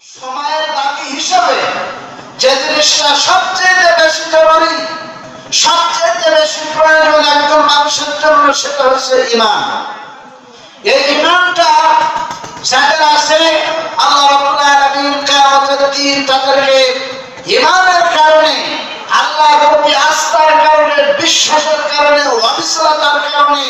সময়ের দাবি হিসাবে যে জিনিসটা সবচেয়ে বেশি জরুরি, সবচেয়ে বেশি প্রয়োজন একজন মানুষের জন্য, সেটা হচ্ছে ঈমান। এই ঈমানটা যাদের আছে, আল্লাহ রাব্বুল আলামিন কিয়ামতের দিন তাদেরকে ঈমানের কারণে, আল্লাহর প্রতি আস্থার কারণে, বিশ্বাসের কারণে, অবিচলতার কারণে,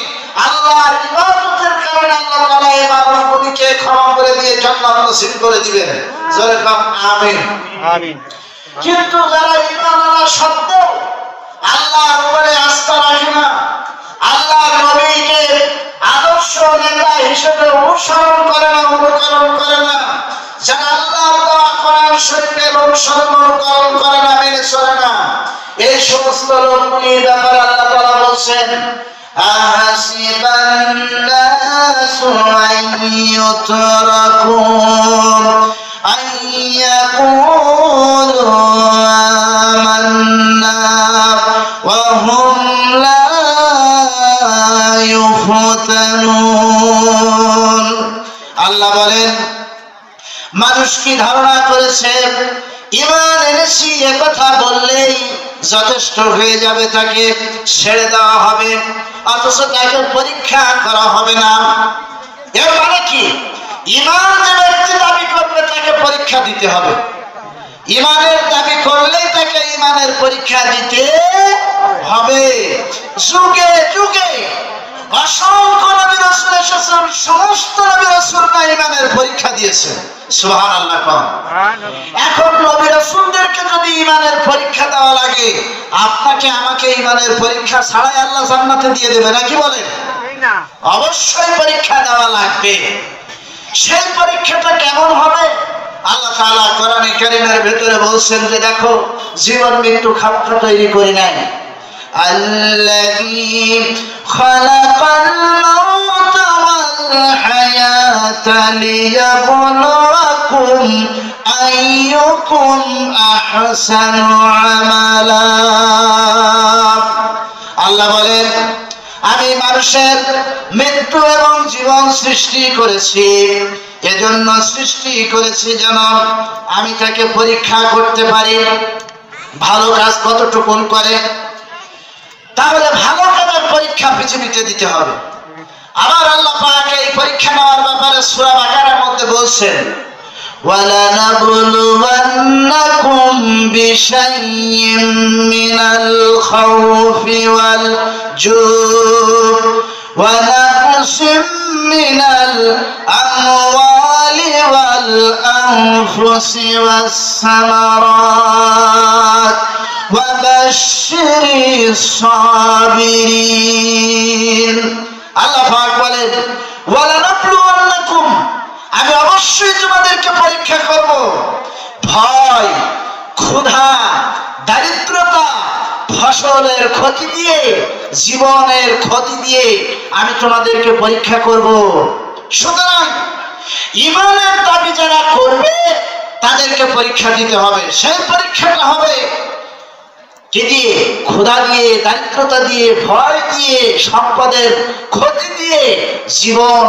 আল্লাহর ইবাদতের কারণে আল্লাহ তাআলা এই মানবকে ক্ষমা করে দিয়ে জান্নাত নসিব করে দিবেন। জোরে বলুন আমিন। আমিন। কিন্তু যারা ঈমান আনার সত্ত্বেও আল্লাহর উপরে আস্থা রাখে না, আল্লাহর নবীকে আদর্শ নেতা হিসেবে অনুসরণ করে না, অনুকরণ করে না, যারা আল্লাহর দেওয়া কোরআন শরীফের অনুসরণ অনুকরণ করে না, মেনে চলে না, এই সমস্ত লোকগুলির ব্যাপারে আল্লাহ তাআলা বলছেন, আহাসিবান নাসু আন ইউতরাকু আন ইয়াকুলু আমান্না ওয়া হুম লা ইউফতানুন। আল্লাহ বলেন, মানুষ কি ধারণা করেছে ঈমান এনেছি এ কথা বললেই যথেষ্ট হয়ে যাবে, তাকে ছেড়ে দেওয়া হবে, অথচ তাকে পরীক্ষা করা হবে না? এর মানে কি? ঈমান যে ব্যক্তি দাবি করবে তাকে পরীক্ষা দিতে হবে। ঈমানের দাবি করলেই তাকে ঈমানের পরীক্ষা দিতে হবে। যুগে যুগে অসংখ্য নবী রাসূল এসেছেন, সমস্ত নবী রাসূলরা ঈমানের পরীক্ষা দিয়েছেন। সুবহানাল্লাহ। এখন নবী রাসূলদেরকে যদি ঈমানের পরীক্ষা দেওয়া লাগে, আপনাকে আমাকে ঈমানের পরীক্ষা ছাড়াই আল্লাহ জান্নাতে দিয়ে দেবে নাকি বলেন? না, অবশ্যই পরীক্ষা দেওয়া লাগবে। সেই পরীক্ষাটা কেমন হবে? আল্লাহ তাআলা কোরআনে কারীমের ভিতরে বলছেন যে দেখো, জীবন মৃত্যু খাতা তৈরি করে নাই। আল্লাযী খালাকাল মাউতা ওয়াল হায়াতা লিয়াবলুয়াকুম আইয়ুকুম আহসানু আমালা। আল্লাহ বলেন, আমি মানুষের মৃত্যু এবং জীবন সৃষ্টি করেছি, এজন্য সৃষ্টি করেছি যেন আমি তাকে পরীক্ষা করতে পারি ভালো কাজ কতটুকু করে। তাহলে ভালো কাজের পরীক্ষা পৃথিবীতে দিতে হবে। আবার আল্লাহ পাক এই পরীক্ষা নেওয়ার ব্যাপারে সূরা বাকারার মধ্যে বলছেন, وَلَنَبْلُوَنَّكُمْ بِشَيْءٍ مِّنَ الْخَوْفِ وَالْجُوعِ وَنَقْصٍ مِّنَ الْأَمْوَالِ وَالْأَنفُسِ وَالثَّمَرَاتِ وَبَشِّرِ الصَّابِرِينَ। আল্লাহ পাক বলেন, وَلَنَبْلُوَنَّكُمْ, আমি অবশ্যই তোমাদেরকে পরীক্ষা করব। ভয়, ক্ষুধা, দারিদ্রতা, ফসলের ক্ষতি দিয়ে, জীবনের ক্ষতি দিয়ে আমি তোমাদেরকে পরীক্ষা করব। সুতরাং ঈমানের দাবি যারা করবে তাদেরকে পরীক্ষা দিতে হবে। সেই পরীক্ষাটা হবে কি দিয়ে? ক্ষুধা দিয়ে, দারিদ্রতা দিয়ে, ভয় দিয়ে, সম্পদের ক্ষতি দিয়ে, জীবন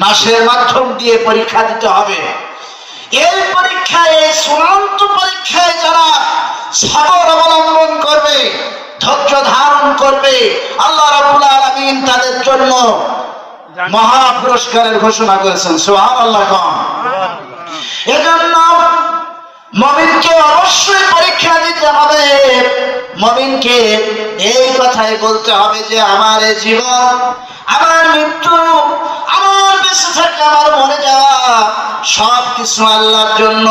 নাশের মাধ্যম দিয়ে পরীক্ষা দিতে হবে। এই পরীক্ষায়, এই চূড়ান্ত পরীক্ষায় যারা সবর অবলম্বন করবে, ধৈর্য ধারণ করবে, আল্লাহ রাব্বুল আলামিন তাদের জন্য মহা পুরস্কারের ঘোষণা করেছেন। সুবহানাল্লাহ। এজন্য মুমিনকে অবশ্যই পরীক্ষা দিতে হবে। মুমিনকে এই কথাই বলতে হবে যে আমার এই জীবন, আমার মৃত্যু, আমার বেঁচে থাকা, আমার মরে যাওয়া সবকিছু আল্লাহর জন্য।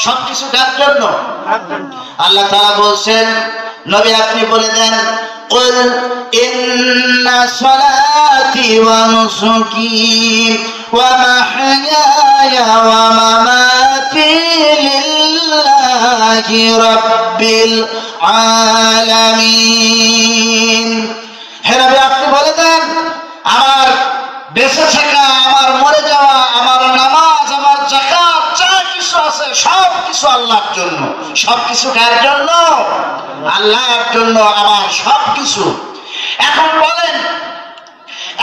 সবকিছু কার জন্য? আল্লাহ তাআলা বলছেন, নবী আপনি বলে দেন, কুল ইন্না সলাতি ওয়া নুসুকি ওয়া মাহইয়ায়া ওয়া মামাতি লিল্লাহি রাব্বিল আলামিন। হে নবী আপনি বলে দেন, আমার বেঁচে থাকা, আমার মরে যাওয়া, আমার নামাজ, আমার যাকাত, যা কিছু আছে সবকিছু আল্লাহর জন্য। সবকিছু কার জন্য? আল্লাহর জন্য আমার সবকিছু। এখন বলেন,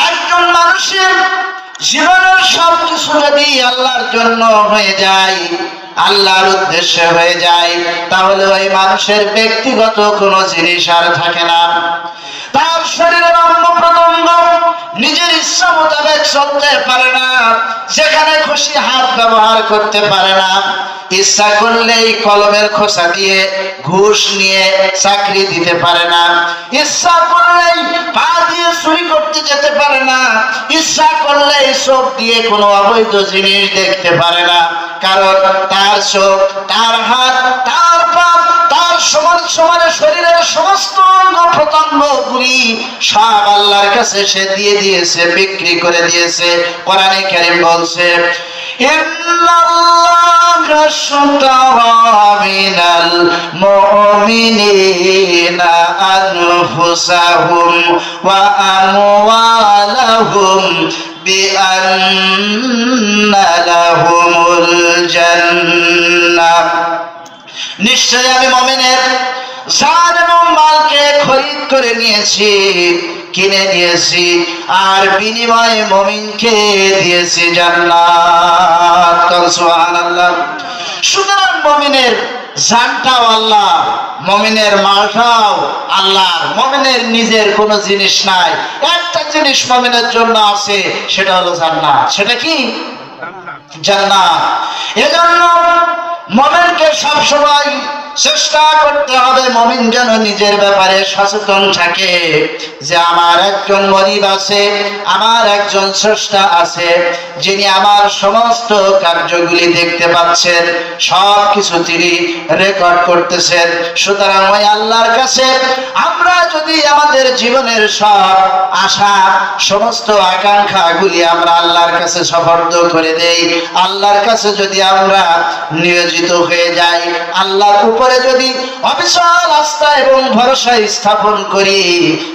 একজন মানুষের জীবনের সবকিছু যদি আল্লাহর জন্য হয়ে যায়, আল্লাহর উদ্দেশ্যে হয়ে যায়, তাহলে ওই মানুষের ব্যক্তিগত কোনো জিনিস আর থাকে না। তার শরীরের অঙ্গ প্রত্যঙ্গ নিজের ইচ্ছা মোতাবেক চলতে পারে না, যেখানে খুশি হাত ব্যবহার করতে পারে না, ইচ্ছা করলেই কলমের খোসা দিয়ে ঘুষ নিয়ে চাকরি দিতে পারে না, ইচ্ছা করলেই পা দিয়ে চুরি করতে যেতে পারে না, ইচ্ছা করলেই চোখ দিয়ে কোনো অবৈধ জিনিস দেখতে পারে না। কারণ তার চোখ, তার হাত, তার পা, তার সমান সমান শরীরের সমস্ত অঙ্গ প্রত্যঙ্গ গুলি সব আল্লাহর কাছে সে দিয়ে দিয়েছে, বিক্রি করে দিয়েছে। কোরআনে কারীম বলছে, ইন্নাল্লাহা আশতারা মিনাল মুমিনিনা আনফুসাহুম ওয়া আমওয়ালাহুম বিআন্না লাহুমুল জান্নাহ। নিশ্চয় আমি মুমিনের জান এবং মালকে খরিদ করে নিয়েছি, কিনে নিয়েছি, আর বিনিময়ে মুমিনকে দিয়েছি জান্নাত। সুবহানাল্লাহ। সুতরাং মুমিনের জানটাও আল্লাহ, মুমিনের মালটাও আল্লাহ। মুমিনের নিজের কোনো জিনিস নাই, একটা জিনিস মুমিনের জন্য আছে, সেটা হলো জান্নাত। সেটা কি? জান্নাত। এজন্য মুমিনকে সব সময় চেষ্টা করতে হবে মুমিন যেন নিজের ব্যাপারে সচেতন থাকে যে আমার একজন মনিব আছে, আমার একজন স্রষ্টা আছে, যিনি আমার সমস্ত কার্যগুলি দেখতে পাচ্ছেন, সব কিছু তিনি রেকর্ড করতেছেন। সুতরাং ওই আল্লাহর কাছে আমরা যদি আমাদের জীবনের সব আশা, সমস্ত আকাঙ্ক্ষাগুলি আমরা আল্লাহর কাছে সুপর্দ করে দেই, আল্লাহর কাছে যদি আমরা নিয়োজিত হয়ে যাই, আল্লাহর উপরে যদি অবিচল আস্থা এবং ভরসা স্থাপন করি,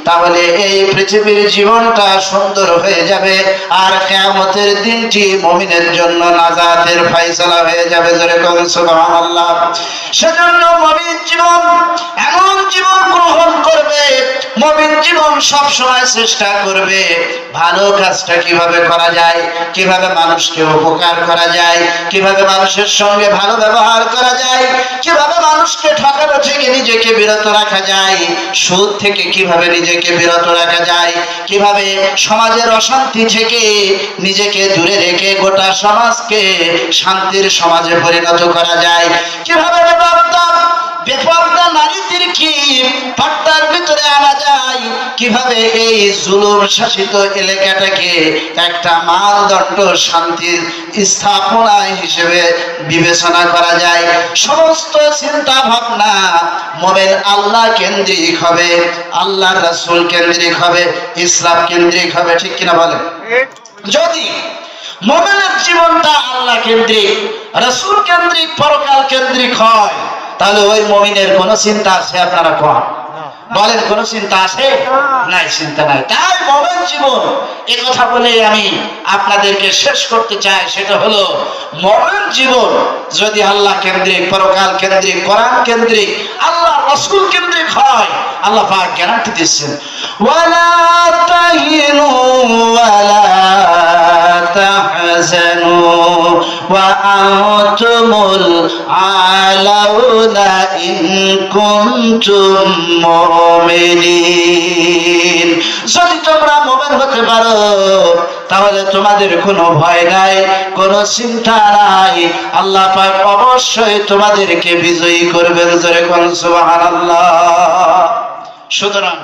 তাহলে এই পৃথিবীর জীবনটা সুন্দর হয়ে যাবে, আর কিয়ামতের দিনটি মুমিনের জন্য নাজাতের ফয়সালা হয়ে যাবে। জোরে বলুন সুবহানাল্লাহ। সেজন্য মুমিন জীবন এমন জীবন গ্রহণ করবে, মুমিন জীবন সব সময় চেষ্টা করবে ভালো কাজটা কিভাবে করা যায়, কিভাবে মানুষকে উপকার করা যায়, কিভাবে মানুষের সঙ্গে ভালো ব্যবহার করা যায়, কিভাবে মানুষকে ঠকানো থেকে নিজেকে বিরত রাখা যায়, সুদ থেকে কিভাবে নিজেকে বিরত রাখা যায়, কিভাবে সমাজের অশান্তি থেকে নিজেকে দূরে রেখে গোটা সমাজকে শান্তির সমাজে পরিণত করা যায়, কিভাবে বেপরদা নারীদেরকে পর্দার ভিতরে আনা যায়, কিভাবে এই জুলুম শাসিত এলাকাটাকে একটা মানদণ্ড শান্তির স্থাপনা হিসেবে বিবেচনা করা যায়। সমস্ত চিন্তা ভাবনা মুমিন আল্লাহ কেন্দ্রিক হবে, আল্লাহ রাসূল কেন্দ্রিক হবে, ইসলাম কেন্দ্রিক হবে। ঠিক কিনা বলেন? যদি মুমিনের জীবনটা আল্লাহ কেন্দ্রিক, রাসূল কেন্দ্রিক, পরকাল কেন্দ্রিক হয়, তাহলে ওই মুমিনের কোন চিন্তা আছে? আপনারা কোন বলেন, কোন চিন্তা আছে? নাই, চিন্তা নাই। তাই মুমিন জীবন, এই কথা বলে আমি আপনাদেরকে শেষ করতে চাই, সেটা হলো মুমিন জীবন যদি আল্লাহ কেন্দ্রিক, পরকাল কেন্দ্রিক, কোরআন কেন্দ্রিক, আল্লাহ রাসূল কেন্দ্রিক হয়, আল্লাহ পাক গ্যারান্টি দিচ্ছেন, ওয়ালা তাহিনু ওয়ালা তাহজানু ওয়া আনতুমুল আলাউনা ইন কুনতুম মুমিনিন। যদি তোমরা মুমিন হতে পারো তাহলে তোমাদের কোনো ভয় নাই, কোনো চিন্তা নাই, আল্লাহ পাক অবশ্যই তোমাদেরকে বিজয়ী করবেন। জোরে বলুন সুবহানাল্লাহ। সুতরাং